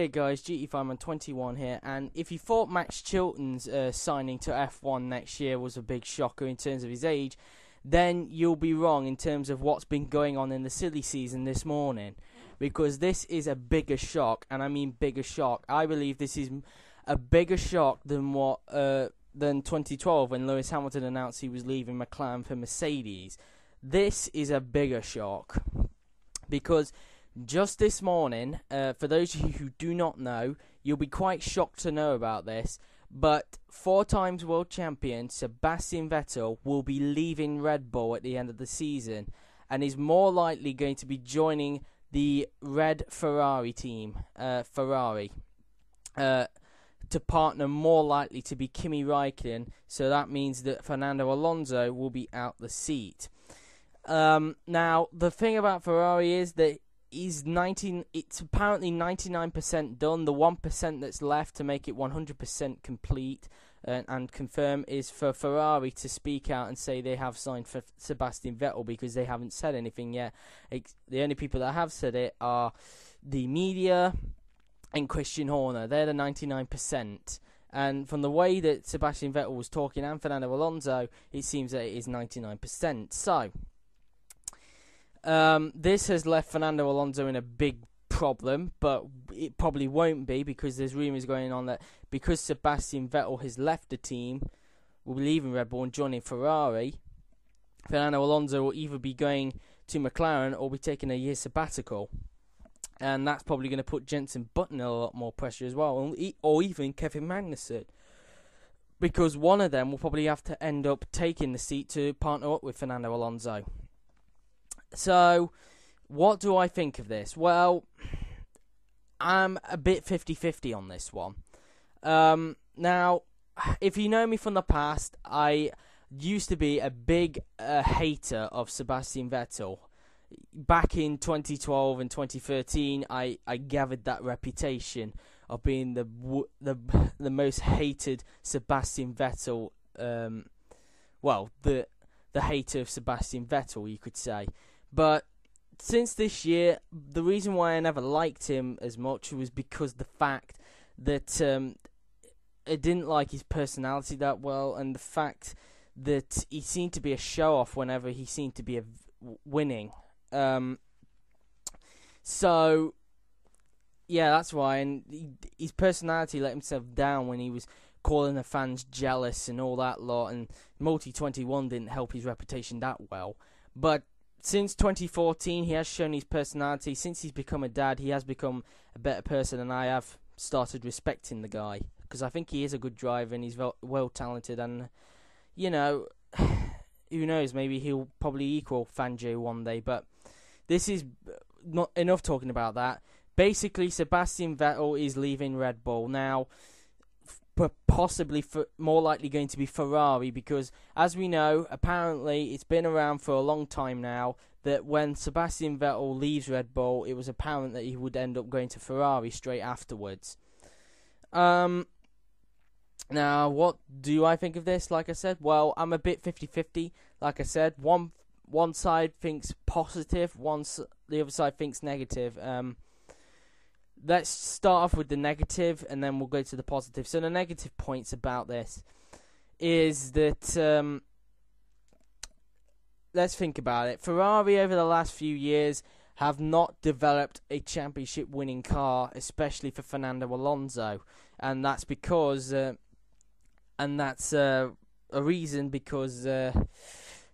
G'day guys, GT5Man21 here, and if you thought Max Chilton's signing to F1 next year was a big shocker in terms of his age, then you'll be wrong in terms of what's been going on in the silly season this morning, because this is a bigger shock, and I mean bigger shock. I believe this is a bigger shock than 2012 when Lewis Hamilton announced he was leaving McLaren for Mercedes. This is a bigger shock, because just this morning, for those of you who do not know, you'll be quite shocked to know about this, but 4 times world champion Sebastian Vettel will be leaving Red Bull at the end of the season, and is more likely going to be joining the red Ferrari team, to partner more likely to be Kimi Räikkönen, so that means that Fernando Alonso will be out the seat. Now, the thing about Ferrari is that it's apparently 99% done. The 1% that's left to make it 100% complete and confirm is for Ferrari to speak out and say they have signed for Sebastian Vettel, because they haven't said anything yet. The only people that have said it are the media and Christian Horner. They're the 99%. And from the way that Sebastian Vettel was talking and Fernando Alonso, it seems that it is 99%. So this has left Fernando Alonso in a big problem, but it probably won't be, because there's rumours going on that because Sebastian Vettel has left the team, will be leaving Red Bull and joining Ferrari, Fernando Alonso will either be going to McLaren or be taking a year sabbatical. And that's probably going to put Jenson Button in a lot more pressure as well, or even Kevin Magnussen, because one of them will probably have to end up taking the seat to partner up with Fernando Alonso. So, what do I think of this? Well, I'm a bit 50-50 on this one. Now, if you know me from the past, I used to be a big hater of Sebastian Vettel. Back in 2012 and 2013, I gathered that reputation of being the most hated Sebastian Vettel. The hater of Sebastian Vettel, you could say. But since this year, the reason why I never liked him as much was because the fact that I didn't like his personality that well, and the fact that he seemed to be a show-off whenever he seemed to be winning. So, yeah, that's why. And his personality let himself down when he was calling the fans jealous and all that lot, and Multi-21 didn't help his reputation that well. But since 2014, he has shown his personality. Since he's become a dad, he has become a better person, and I have started respecting the guy, because I think he is a good driver and he's well talented, and, you know, who knows, maybe he'll probably equal Fangio one day. But this is not enough talking about that. Basically, Sebastian Vettel is leaving Red Bull now, possibly more likely going to be Ferrari, because as we know, apparently it's been around for a long time now that when Sebastian Vettel leaves Red Bull, it was apparent that he would end up going to Ferrari straight afterwards. Now, what do I think of this? Like I said, well, I'm a bit 50-50. Like I said, one side thinks positive, the other side thinks negative. Let's start off with the negative, and then we'll go to the positive. So the negative points about this is that, let's think about it. Ferrari over the last few years have not developed a championship-winning car, especially for Fernando Alonso, and that's because, a reason because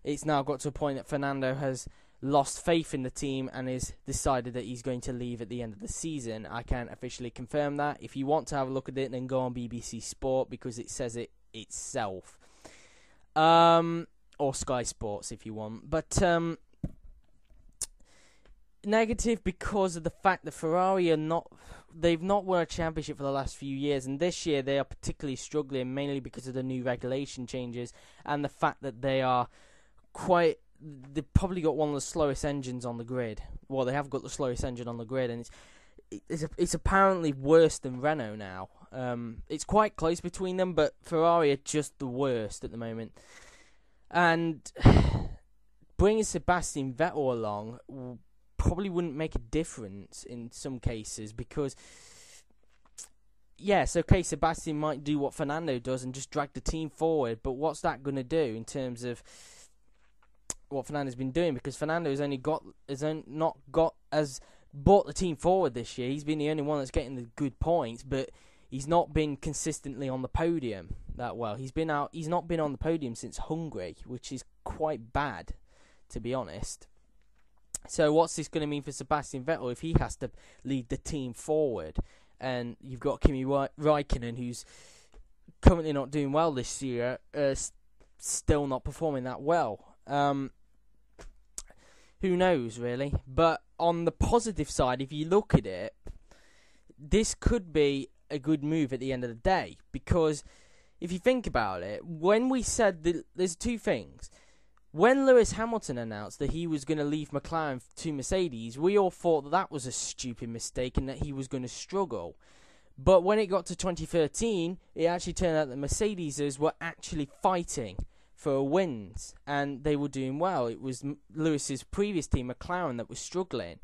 it's now got to a point that Fernando has lost faith in the team and has decided that he's going to leave at the end of the season. I can't officially confirm that. If you want to have a look at it, then go on BBC Sport, because it says it itself. Or Sky Sports if you want. But negative because of the fact that Ferrari they've not won a championship for the last few years, and this year they are particularly struggling, mainly because of the new regulation changes and the fact that they've probably got one of the slowest engines on the grid. Well, they have got the slowest engine on the grid, and it's apparently worse than Renault now. It's quite close between them, but Ferrari are just the worst at the moment. And bringing Sebastian Vettel along probably wouldn't make a difference in some cases, because yes, okay, Sebastian might do what Fernando does and just drag the team forward, but what's that going to do in terms of what Fernando's been doing? Because Fernando has brought the team forward this year. He's been the only one that's getting the good points, but he's not been consistently on the podium that well. He's not been on the podium since Hungary, which is quite bad, to be honest. So what's this going to mean for Sebastian Vettel if he has to lead the team forward? And you've got Kimi Räikkönen, who's currently not doing well this year, still not performing that well. Who knows, really? But on the positive side, if you look at it, this could be a good move at the end of the day. Because if you think about it, when we said that there's two things. When Lewis Hamilton announced that he was going to leave McLaren to Mercedes, we all thought that was a stupid mistake and that he was going to struggle. But when it got to 2013, it actually turned out that Mercedes were actually fighting for wins and they were doing well. It was Lewis's previous team, McLaren, that was struggling.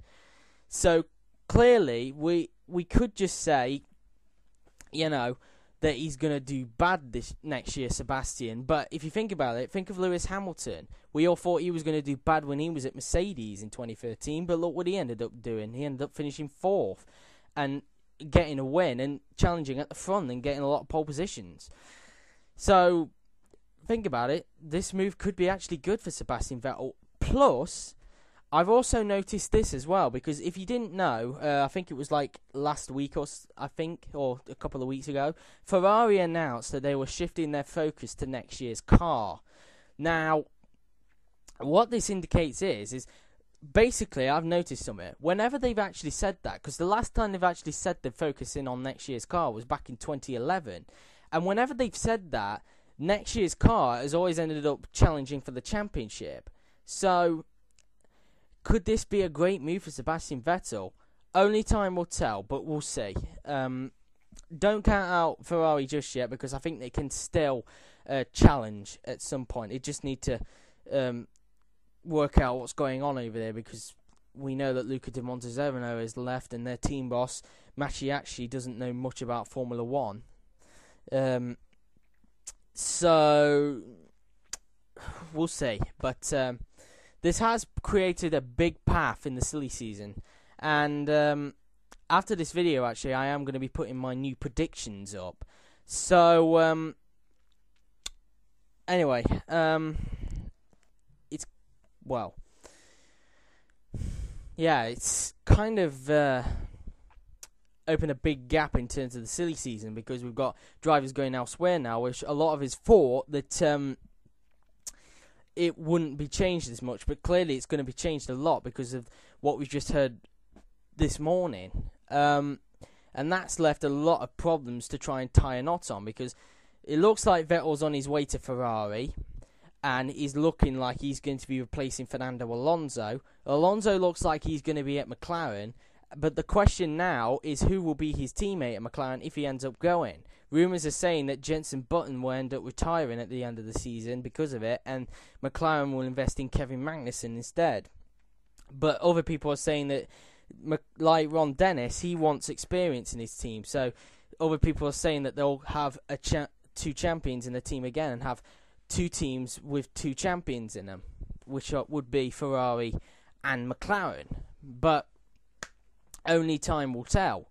So clearly, we could just say, that he's going to do bad this next year, Sebastian. But if you think about it, think of Lewis Hamilton. We all thought he was going to do bad when he was at Mercedes in 2013, but look what he ended up doing. He ended up finishing 4th and getting a win and challenging at the front and getting a lot of pole positions. So, think about it. This move could be actually good for Sebastian Vettel. Plus, I've also noticed this as well, because if you didn't know, I think it was like last week or a couple of weeks ago, Ferrari announced that they were shifting their focus to next year's car. Now, what this indicates is basically, I've noticed something. Whenever they've actually said that, because the last time they've actually said they're focusing on next year's car was back in 2011, and whenever they've said that, next year's car has always ended up challenging for the championship. So, could this be a great move for Sebastian Vettel? Only time will tell, but we'll see. Don't count out Ferrari just yet, because I think they can still challenge at some point. They just need to work out what's going on over there, because we know that Luca Di Montezemolo has left, and their team boss, Machiachi, doesn't know much about Formula 1. So, we'll see. But this has created a big path in the silly season. And after this video, actually, I am going to be putting my new predictions up. So, anyway, it's kind of opened a big gap in terms of the silly season, because we've got drivers going elsewhere now, which a lot of us thought that it wouldn't be changed as much, but clearly it's going to be changed a lot because of what we've just heard this morning. And that's left a lot of problems to try and tie a knot on, because it looks like Vettel's on his way to Ferrari, and he's looking like he's going to be replacing Fernando Alonso. Alonso looks like he's going to be at McLaren, but the question now is who will be his teammate at McLaren if he ends up going. Rumours are saying that Jenson Button will end up retiring at the end of the season because of it, and McLaren will invest in Kevin Magnussen instead. But other people are saying that, like Ron Dennis, he wants experience in his team. So other people are saying that they'll have two champions in the team again, and have two teams with two champions in them, which would be Ferrari and McLaren. But only time will tell.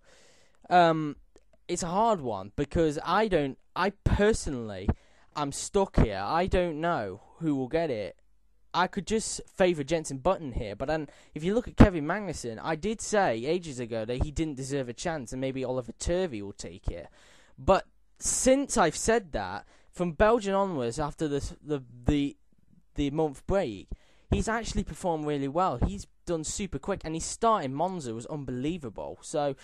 It's a hard one, because I personally am stuck here. I don't know who will get it. I could just favour Jenson Button here, but then if you look at Kevin Magnussen, I did say ages ago that he didn't deserve a chance, and maybe Oliver Turvey will take it. But since I've said that, from Belgium onwards, after the month break, he's actually performed really well. He's done super quick, and his start in Monza was unbelievable. So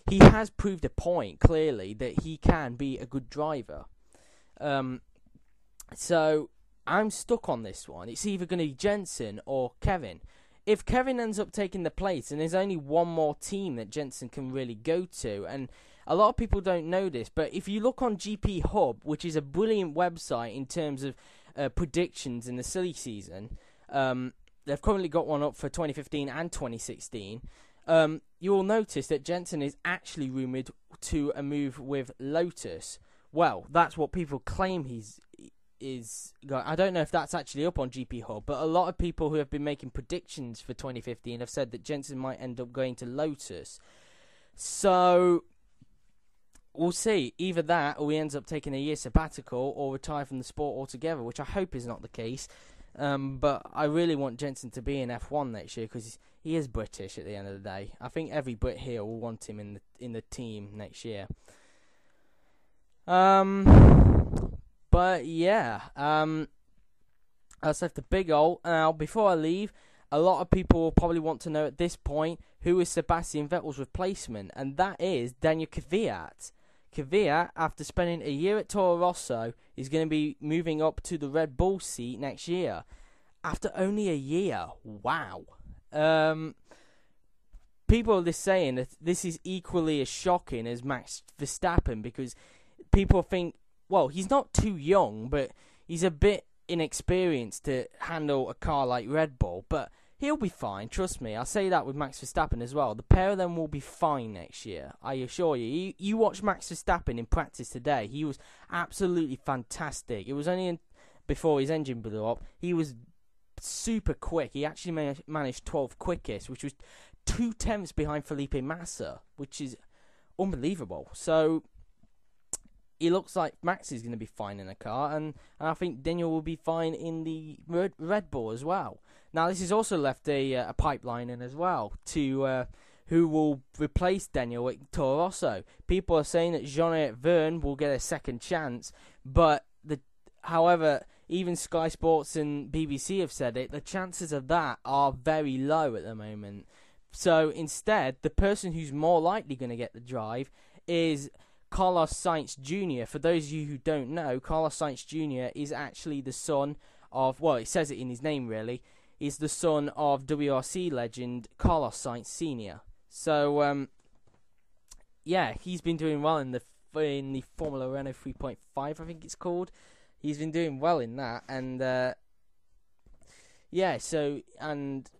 he has proved a point, clearly, that he can be a good driver. So I'm stuck on this one. It's either going to be Jenson or Kevin. If Kevin ends up taking the place, and there's only one more team that Jenson can really go to, and a lot of people don't know this, but if you look on GP Hub, which is a brilliant website in terms of predictions in the silly season, they've currently got one up for 2015 and 2016. you will notice that Jensen is actually rumoured to a move with Lotus. Well, that's what people claim is going. I don't know if that's actually up on GP Hub, but a lot of people who have been making predictions for 2015 have said that Jensen might end up going to Lotus. So we'll see. Either that, or he ends up taking a year sabbatical, or retire from the sport altogether, which I hope is not the case. But I really want Jensen to be in F1 next year because he is British at the end of the day. I think every Brit here will want him in the team next year. But yeah, that's left the big hole. Now, before I leave, a lot of people will probably want to know at this point who is Sebastian Vettel's replacement, and that is Daniel Kvyat. Kvyat, after spending a year at Toro Rosso, is going to be moving up to the Red Bull seat next year. After only a year. Wow. People are just saying that this is equally as shocking as Max Verstappen, because people think, well, he's not too young, but he's a bit inexperienced to handle a car like Red Bull, but he'll be fine, trust me. I'll say that with Max Verstappen as well. The pair of them will be fine next year, I assure you. You watch Max Verstappen in practice today, he was absolutely fantastic. It was only before his engine blew up. He was super quick. He actually managed 12th quickest, which was 2/10 behind Felipe Massa, which is unbelievable. So it looks like Max is going to be fine in a car, and I think Daniel will be fine in the Red Bull as well. Now, this has also left a pipeline in as well to who will replace Daniel at Toro Rosso. People are saying that Jean-Eric Vergne will get a second chance, but however, even Sky Sports and BBC have said it, the chances of that are very low at the moment. So instead, the person who's more likely going to get the drive is Carlos Sainz Jr. For those of you who don't know, Carlos Sainz Jr. is actually the son of, well, it says it in his name really, is the son of WRC legend Carlos Sainz Sr. So, yeah, he's been doing well in the Formula Renault 3.5, I think it's called. He's been doing well in that, and yeah, so, and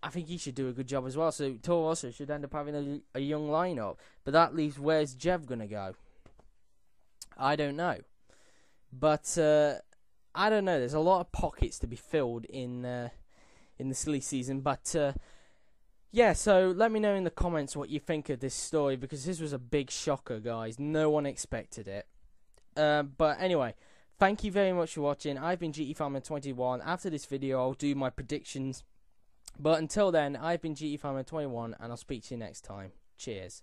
I think he should do a good job as well. So Toro Rosso should end up having a young lineup. But that leaves, where's Jev going to go? I don't know. But I don't know. There's a lot of pockets to be filled in the silly season. But yeah, so let me know in the comments what you think of this story, because this was a big shocker, guys. No one expected it. But anyway, thank you very much for watching. I've been GT Farmer 21. After this video, I'll do my predictions. But until then, I've been GT Farmer 21, and I'll speak to you next time. Cheers.